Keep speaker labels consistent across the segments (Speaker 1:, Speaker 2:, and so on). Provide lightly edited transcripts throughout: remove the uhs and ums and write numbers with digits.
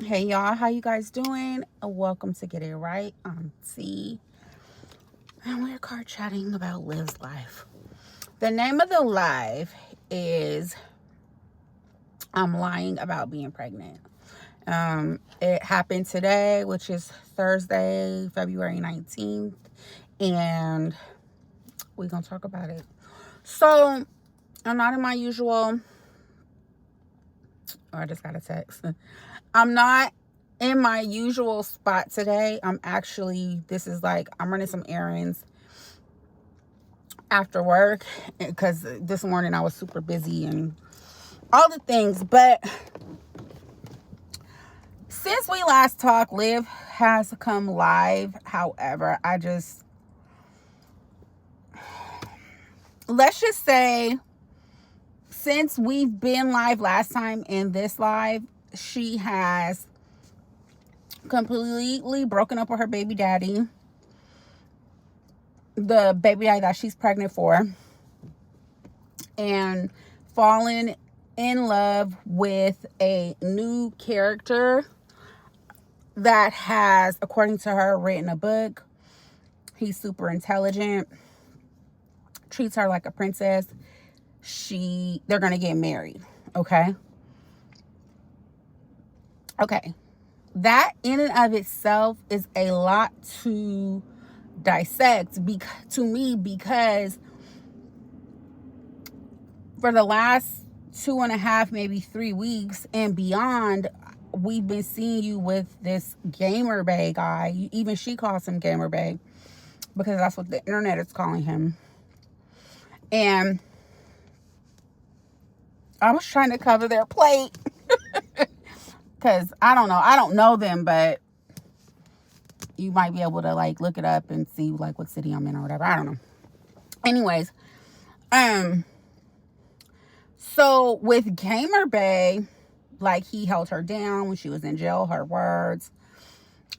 Speaker 1: Hey y'all, how you guys doing? Welcome to Get It Right. I'm T, and we're card chatting about Liv's life. The name of the live is I'm lying about being pregnant. It happened today, which is Thursday, February 19th, and we're gonna talk about it. So I'm not in my usual. Oh, I just got a text. I'm not in my usual spot today. This is like, I'm running some errands after work because this morning I was super busy and all the things. But since we last talked, Liv has come live. However, let's just say, since we've been live last time in this live, she has completely broken up with her baby daddy, the baby daddy that she's pregnant for, and fallen in love with a new character that has, according to her, written a book. He's super intelligent, treats her like a princess. They're gonna get married. Okay. That in and of itself is a lot to dissect to me, because for the last 2.5, maybe 3 weeks and beyond, we've been seeing you with this Gamer Bay guy. Even she calls him Gamer Bay because that's what the internet is calling him. And I was trying to cover their plate because I don't know them, but you might be able to like look it up and see like what city I'm in or whatever. I don't know. Anyways, so with Gamer Bay, like, he held her down when she was in jail. Her words.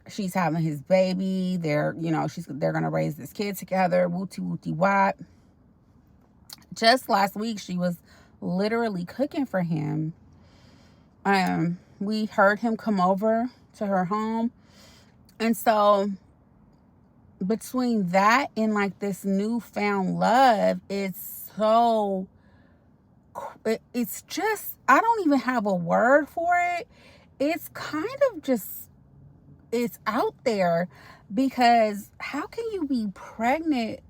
Speaker 1: She's having his baby. They're gonna raise this kid together. Wooty wooty wat. Just last week, she was literally cooking for him. We heard him come over to her home, and so between that and like this newfound love, it's just, I don't even have a word for it. It's kind of just, it's out there, because how can you be pregnant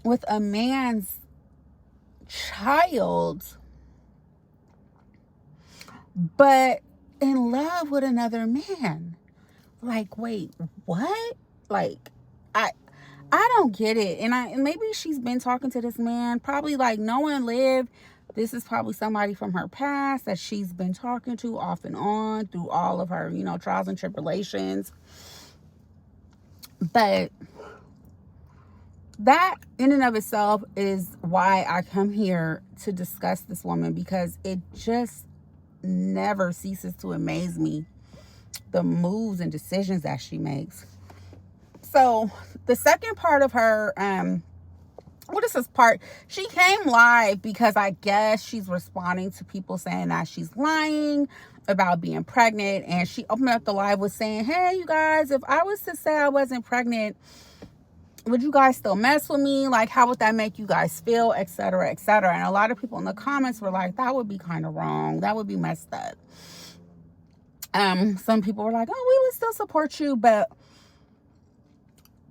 Speaker 1: with a man's child but in love with another man? Like, wait, what? Like, I don't get it. And maybe she's been talking to this man, probably like knowing Liv. This is probably somebody from her past that she's been talking to off and on through all of her, trials and tribulations. But that in and of itself is why I come here to discuss this woman, because it just never ceases to amaze me, the moves and decisions that she makes. So the second part of her, what is this part? She came live because I guess she's responding to people saying that she's lying about being pregnant. And she opened up the live with saying, hey, you guys, if I was to say I wasn't pregnant, would you guys still mess with me? Like, how would that make you guys feel, etc., etc.? And a lot of people in the comments were like, that would be kind of wrong. That would be messed up. Some people were like, oh, we would still support you. But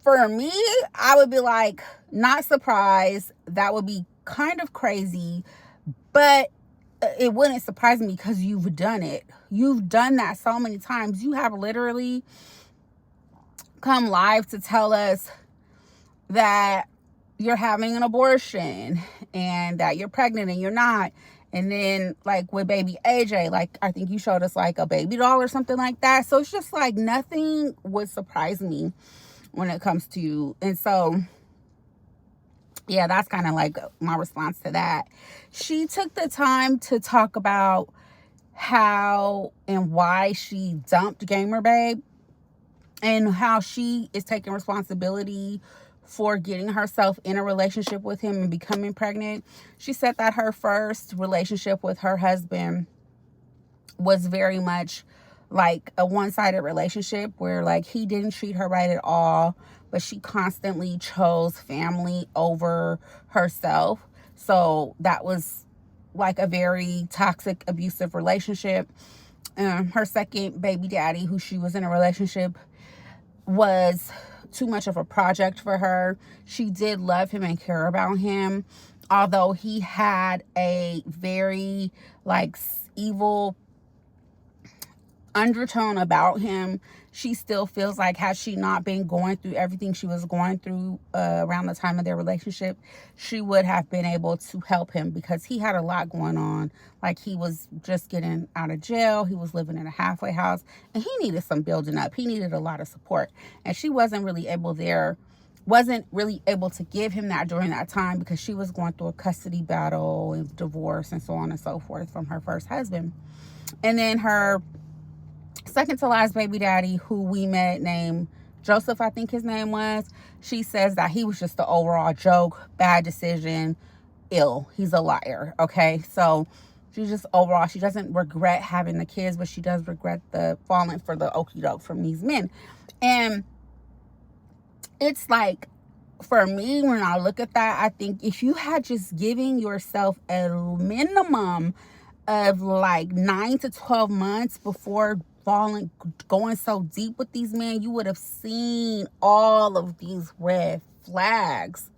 Speaker 1: for me, I would be like, not surprised. That would be kind of crazy. But it wouldn't surprise me because you've done it. You've done that so many times. You have literally come live to tell us that you're having an abortion and that you're pregnant and you're not. And then like with baby AJ, like I think you showed us like a baby doll or something like that. So it's just like nothing would surprise me when it comes to you. And so yeah, that's kind of like my response to that. She took the time to talk about how and why she dumped Gamer Babe, and how she is taking responsibility for getting herself in a relationship with him and becoming pregnant. She said that her first relationship with her husband was very much like a one-sided relationship where like he didn't treat her right at all, but she constantly chose family over herself. So that was like a very toxic, abusive relationship. Her second baby daddy, who she was in a relationship, was too much of a project for her. She did love him and care about him, although he had a very like evil undertone about him. She still feels like, had she not been going through everything she was going through around the time of their relationship, she would have been able to help him, because he had a lot going on. Like, he was just getting out of jail, he was living in a halfway house, and he needed some building up. He needed a lot of support, and she wasn't really able to give him that during that time, because she was going through a custody battle and divorce and so on and so forth from her first husband. And then her second to last baby daddy, who we met, named Joseph, I think his name was, she says that he was just the overall joke, bad decision, ill. He's a liar. Okay, so she doesn't regret having the kids, but she does regret the falling for the okie doke from these men. And it's like, for me, when I look at that, I think if you had just given yourself a minimum of like 9 to 12 months before going so deep with these men, you would have seen all of these red flags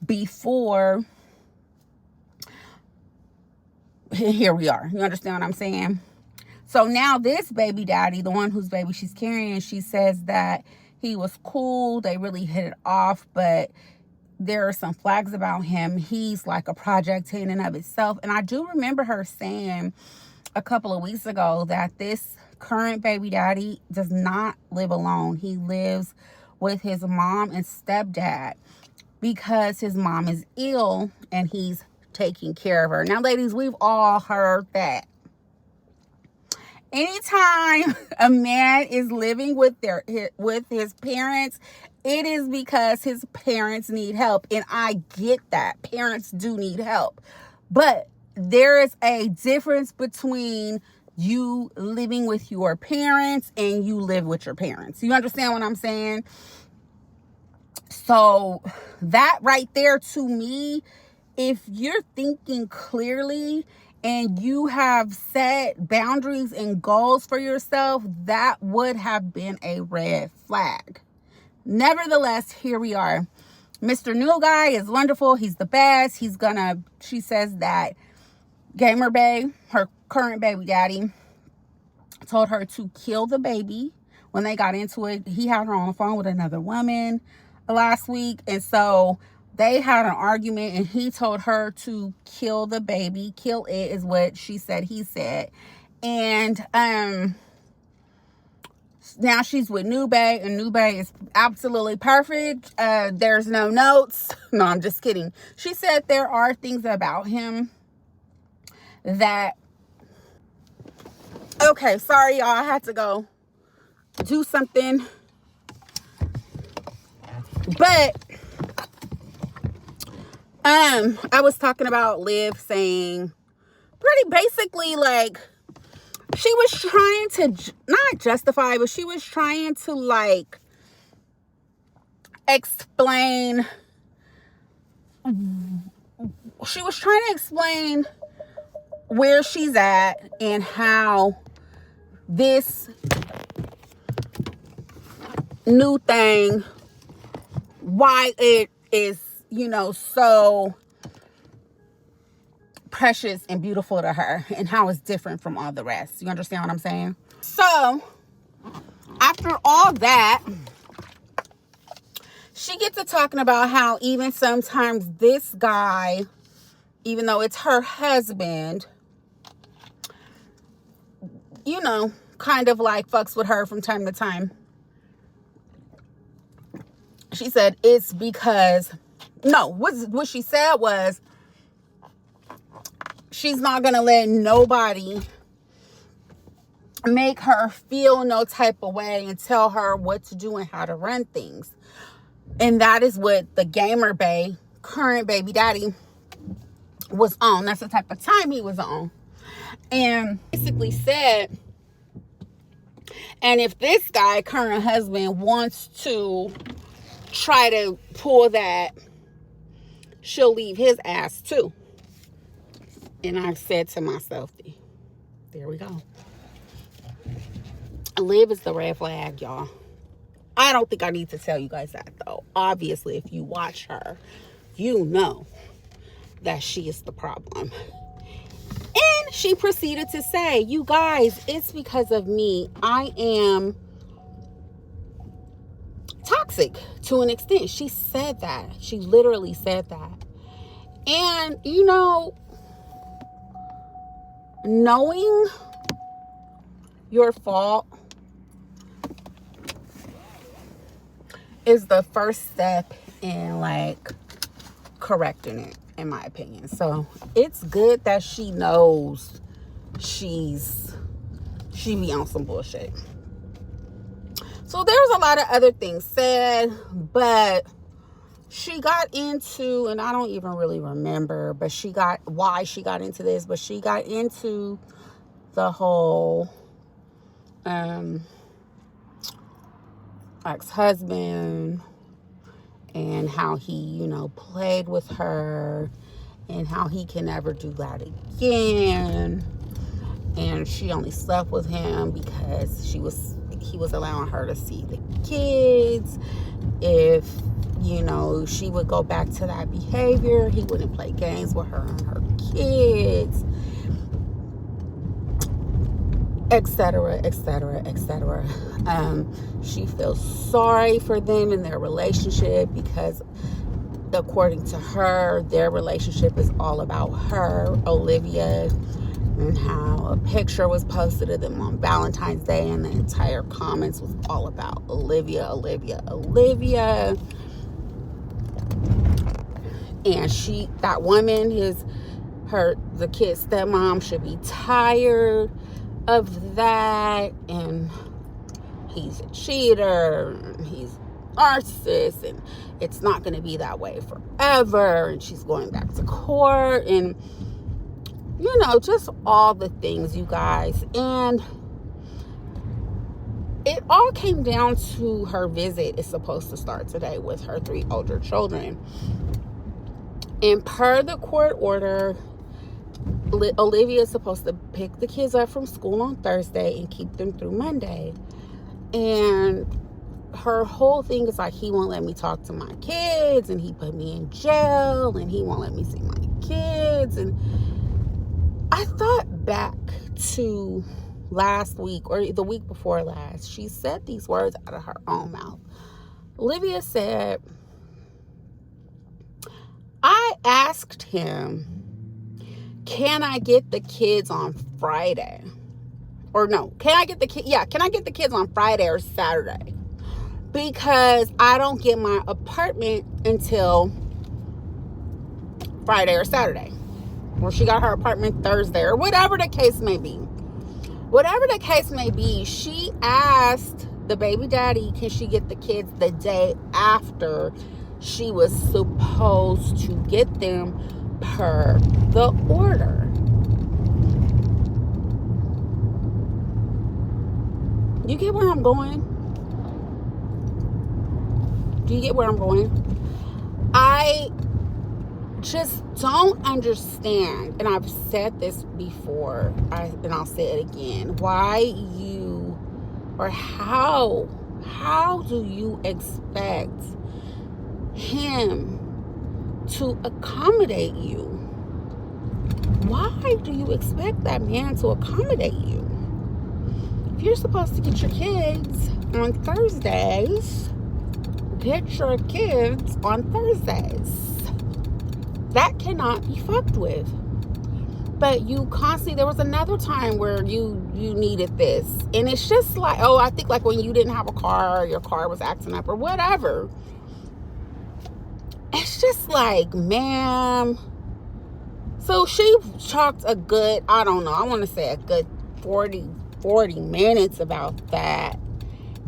Speaker 1: before here we are. You understand what I'm saying? So now this baby daddy, the one whose baby she's carrying, she says that he was cool, they really hit it off, but there are some flags about him. He's like a project in and of itself. And I do remember her saying a couple of weeks ago that this current baby daddy does not live alone. He lives with his mom and stepdad because his mom is ill and he's taking care of her. Now, ladies, we've all heard that. Anytime a man is living with his parents, it is because his parents need help. And I get that. Parents do need help. But there is a difference between you living with your parents and you live with your parents. You understand what I'm saying? So that right there, to me, if you're thinking clearly and you have set boundaries and goals for yourself, that would have been a red flag. Nevertheless, here we are. Mr. New Guy is wonderful. He's the best. She says that Gamer Bay, her current baby daddy, told her to kill the baby when they got into it. He had her on the phone with another woman last week, and so they had an argument, and he told her to kill the baby. Kill it is what she said he said. And now she's with New Bay, and New Bay is absolutely perfect. There's no notes. No, I'm just kidding. She said there are things about him that... Okay, sorry, y'all. I had to go do something. But I was talking about Liv saying pretty basically, like, she was trying to not justify, but she was trying to like explain. She was trying to explain where she's at and how this new thing, why it is, so precious and beautiful to her, and how it's different from all the rest. You understand what I'm saying? So after all that, she gets to talking about how even sometimes this guy, even though it's her husband, kind of like fucks with her from time to time. She said it's because, what she said was, she's not going to let nobody make her feel no type of way and tell her what to do and how to run things. And that is what the Gamer Bay, current baby daddy, was on. That's the type of time he was on. And basically said And if this guy, current husband, wants to try to pull that, she'll leave his ass too. And I've said to myself, there we go. Liv is the red flag, y'all. I don't think I need to tell you guys that, though. Obviously, if you watch her, you know that she is the problem. And she proceeded to say, you guys, it's because of me. I am toxic to an extent. She said that. She literally said that. And, you know, knowing your fault is the first step in, like, correcting it, in my opinion. So it's good that she knows she be on some bullshit. So there's a lot of other things said, but she got into, and I don't even really remember, but why she got into this, but she got into the whole ex-husband and how he, you know, played with her and how he can never do that again. And she only slept with him because he was allowing her to see the kids. If, you know, she would go back to that behavior, he wouldn't play games with her and her kids, etc., etc., etc. She feels sorry for them in their relationship because, according to her, their relationship is all about her, Olivia, and how a picture was posted of them on Valentine's Day and the entire comments was all about Olivia. And that woman, the kid's stepmom, should be tired of that, and he's a cheater, and he's a narcissist, and it's not going to be that way forever, and she's going back to court, and, you know, just all the things, you guys. And it all came down to her visit is supposed to start today with her 3 older children. And per the court order, Olivia is supposed to pick the kids up from school on Thursday and keep them through Monday. And her whole thing is like, he won't let me talk to my kids, and he put me in jail, and he won't let me see my kids. And I thought back to last week or the week before last. She said these words out of her own mouth. Olivia said, I asked him, can I get the kids on Friday? Or no, can I get the kids on Friday or Saturday? Because I don't get my apartment until Friday or Saturday. Or she got her apartment Thursday, or whatever the case may be. Whatever the case may be, she asked the baby daddy, can she get the kids the day after she was supposed to get them per the order. You get where I'm going? Do you get where I'm going? I just don't understand, and I've said this before, and I'll say it again, why you, or how do you expect him to accommodate you? Why do you expect that man to accommodate you? If you're supposed to get your kids on Thursdays, get your kids on Thursdays. That cannot be fucked with. But you constantly, there was another time where you needed this. And it's just like, oh, I think like when you didn't have a car, or your car was acting up or whatever. It's just like, ma'am. So she talked a good, I don't know, I want to say a good 40 minutes about that.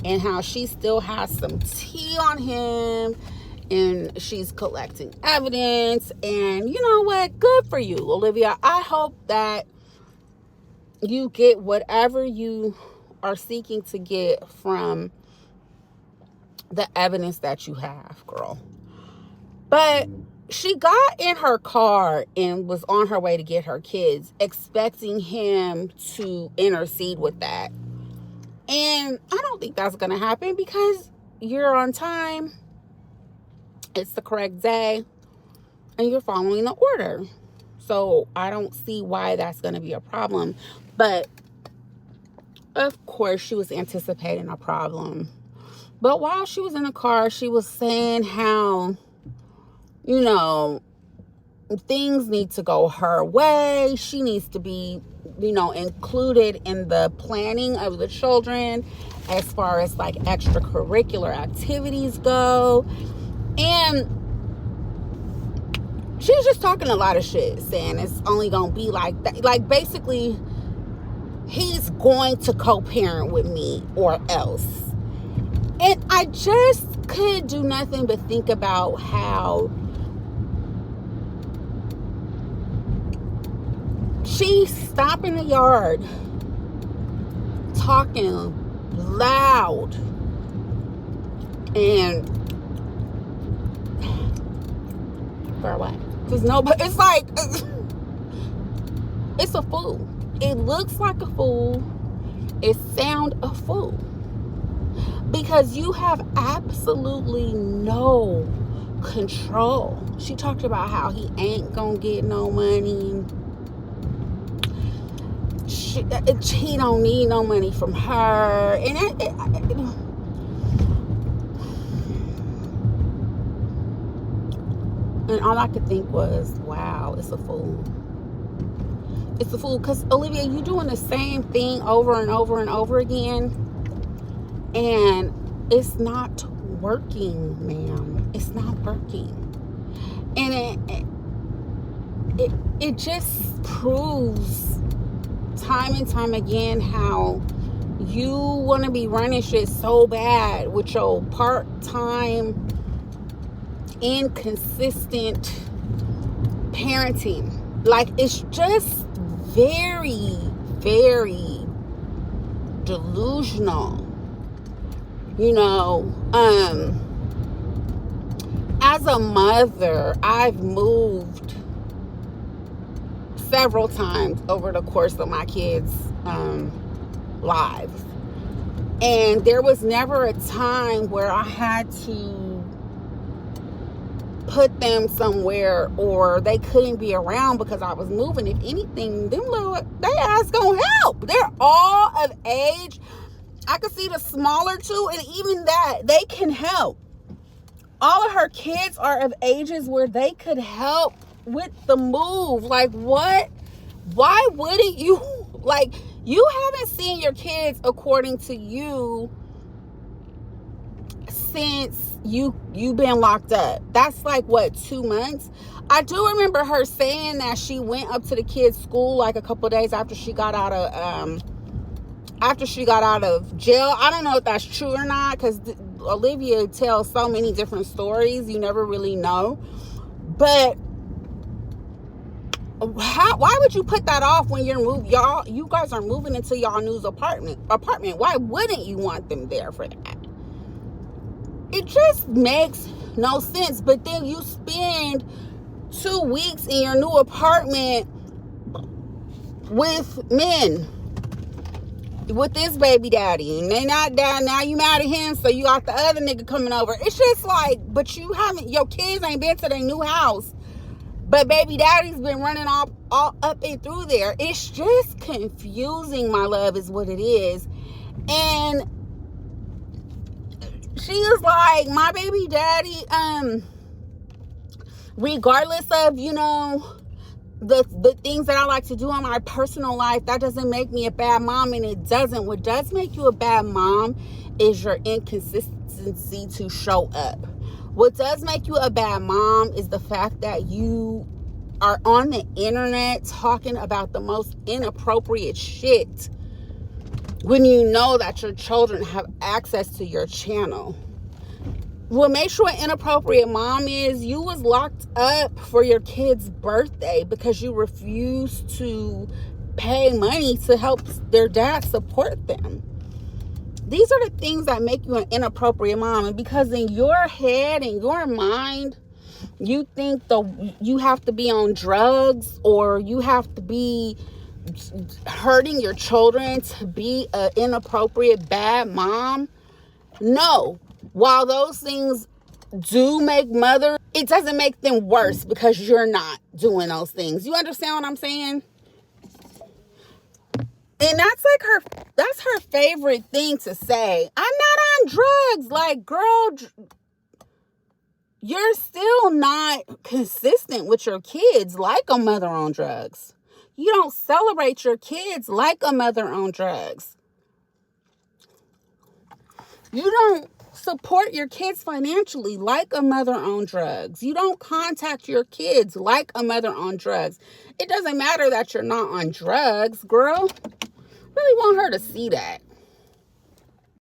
Speaker 1: And how she still has some tea on him. And she's collecting evidence. And you know what? Good for you, Olivia. I hope that you get whatever you are seeking to get from the evidence that you have, girl. But she got in her car and was on her way to get her kids, expecting him to intercede with that. And I don't think that's going to happen because you're on time. It's the correct day. And you're following the order. So I don't see why that's going to be a problem. But of course, she was anticipating a problem. But while she was in the car, she was saying how, you know, things need to go her way. She needs to be, you know, included in the planning of the children as far as like extracurricular activities go. And she's just talking a lot of shit, saying it's only gonna be like that. Like, basically, he's going to co-parent with me or else. And I just could do nothing but think about how she stopped in the yard talking loud and for what? Because nobody, it's like, it's a fool. It looks like a fool. It sounds a fool. Because you have absolutely no control. She talked about how he ain't gonna get no money. He don't need no money from her. And and all I could think was, wow, it's a fool. It's a fool. Because, Olivia, you doing the same thing over and over and over again. And it's not working, ma'am. It's not working. And it just proves time and time again how you want to be running shit so bad with your part-time, inconsistent parenting. Like, it's just very, very delusional. You know, as a mother, I've moved several times over the course of my kids' lives. And there was never a time where I had to put them somewhere or they couldn't be around because I was moving. If anything, they ass gonna help. They're all of age. I could see the smaller two, and even that, they can help. All of her kids are of ages where they could help with the move. Like, what? Why wouldn't you? Like, you haven't seen your kids, according to you, since you've been locked up. That's like, what, 2 months? I do remember her saying that she went up to the kids' school like a couple of days after she got out of jail. I don't know if that's true or not, because Olivia tells so many different stories. You never really know. But why would you put that off when you guys are moving into y'all new apartment? Why wouldn't you want them there for that? It just makes no sense. But then you spend 2 weeks in your new apartment with men, with this baby daddy, and they not down. Now you mad at him, so you got the other nigga coming over. It's just like, but your kids ain't been to their new house, but baby daddy's been running all up and through there. It's just confusing, my love, is what it is. And she is like, my baby daddy, regardless of, you know, the things that I like to do in my personal life, that doesn't make me a bad mom. And it doesn't. What does make you a bad mom is your inconsistency to show up. What does make you a bad mom is the fact that you are on the internet talking about the most inappropriate shit when you know that your children have access to your channel. What makes you an inappropriate mom is you was locked up for your kid's birthday because you refused to pay money to help their dad support them. These are the things that make you an inappropriate mom. And because in your head, in your mind, you think you have to be on drugs or you have to be hurting your children to be an inappropriate bad mom. No. While those things do make mother, it doesn't make them worse because you're not doing those things. You understand what I'm saying? And that's her favorite thing to say. I'm not on drugs. Like, girl, you're still not consistent with your kids like a mother on drugs. You don't celebrate your kids like a mother on drugs. You don't support your kids financially like a mother on drugs. You don't contact your kids like a mother on drugs. It doesn't matter that you're not on drugs, girl. Really want her to see that.